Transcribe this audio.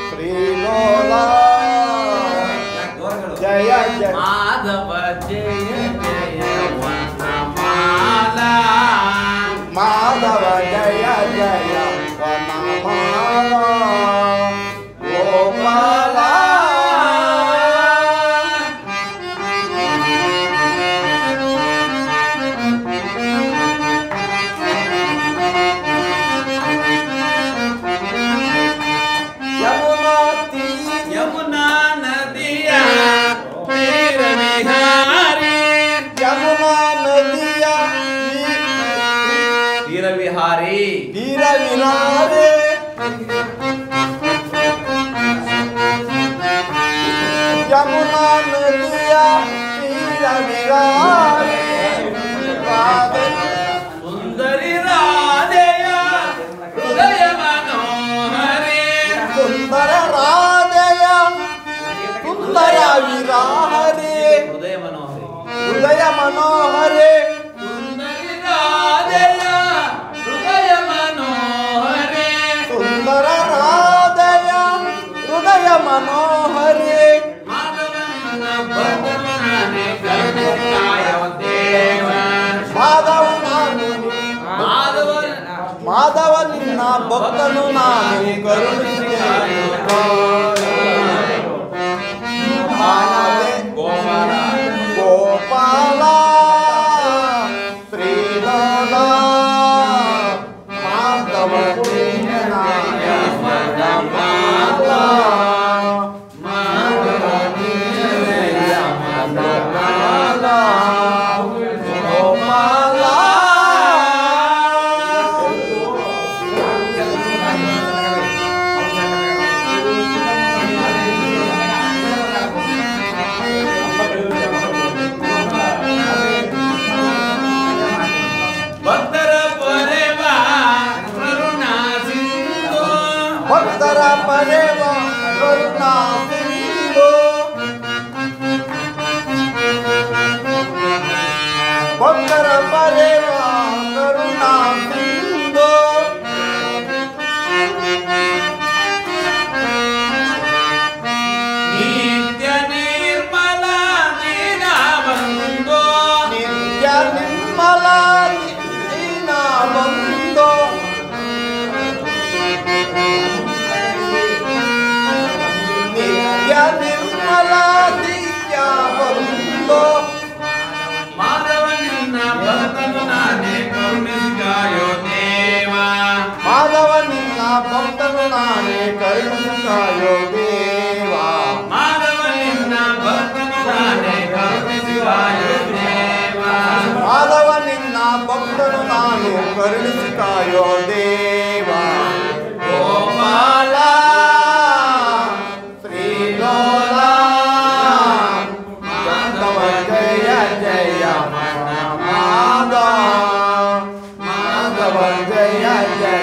ಶ್ರೀಲೋಲ ಜಯ ಜಯ ಮಾಧವ ಜಯ ಜಯ ವನಮಾಲ ಮಾಧವ ಜಯ ಜಯ ವನಮಾಲ ಗೋಪಾಲ ಯಮುನಾ ನದಿಯ ತೀರ ವಿಹಾರಿ ಯಮುನಾ ನದಿಯ ತೀರ ವಿಹಾರಿ ತೀರ ವಿಹಾರಿ ಯಮುನಾ ನದಿಯ ತೀರ ವಿಹಾರಿ ಸುಂದರಿ ರಾಧೆಯ ಹೃದಯ ಮನೋಹರಿ ಸುಂದರ ರಾಧೆಯ ಸುಂದರ ವಿರಾಹರಿ ಹೃದಯ ಮನೋಹರಿ ಹೃದಯ ಮನೋಹರಿ ಸುಂದರಿ ರಾಧೆಯ ಹೃದಯ ಮನೋಹರಿ ಸುಂದರ ರಾಧೆಯ ಹೃದಯ ಮನೋಹರಿ ಮಾಧವನ ಭಕ್ತನಾನೆ ಕರುಣಾಯ ದೇವ ಮಾಧವ ನಾನು ಮಾಧವ ನಿನ್ನ ಭಕ್ತನು ನಾನು ಕರುಣಿಸುತ್ತೇನೆ ಗೋಪಾಲ ಶ್ರೀಲೋಲ ಮಾಧವ ಭಕ್ತರ ಪೊರೆವ ಕರುಣಾ ಸಿಂಧು ಭಕ್ತರ ಪರೇವ ಕರುಣಾ ಸಿಂಧು ಭಕ್ತರ ಪರೇವ ಕರುಣಾ ಸಿಂಧು ನಿತ್ಯ ನಿರ್ಮಲ ದೀನ ಬಂಧು ನಿತ್ಯ ನಿರ್ಮಲ ದೀನ ಬಂಧು ನಿತ್ಯ ನಿರ್ಮಲ ದಿವ್ಯ ಬಂಧು ಮಾಧವ ನಿನ್ನ ಭಕ್ತನು ನಾನೇ ಕರುಣಿಸಿಗಾಯೋ ದೇವ ಮಾಧವ ನಿನ್ನ ಭಕ್ತನು ನಾನೇ ಕರುಣಿಸುತ್ತಾಯೋ ದೇವ ಮಾಧವ ನಿನ್ನ ಭಕ್ತನು ನಾನೇ ಕರುಣಿಸಿಗಾಯೋ ದೇವ ಮಾಧವ ನಿನ್ನ ಭಕ್ತನು ನಾನು ಕರುಣಿಸುತ್ತಾಯೋ ದೇವ ಗೋಪಾಲ ಶ್ರೀಲೋಲ ಮಾಧವ ಜಯ ಜಯ ಮಾಧವ ಮಾಧವ ಜಯ ಜಯ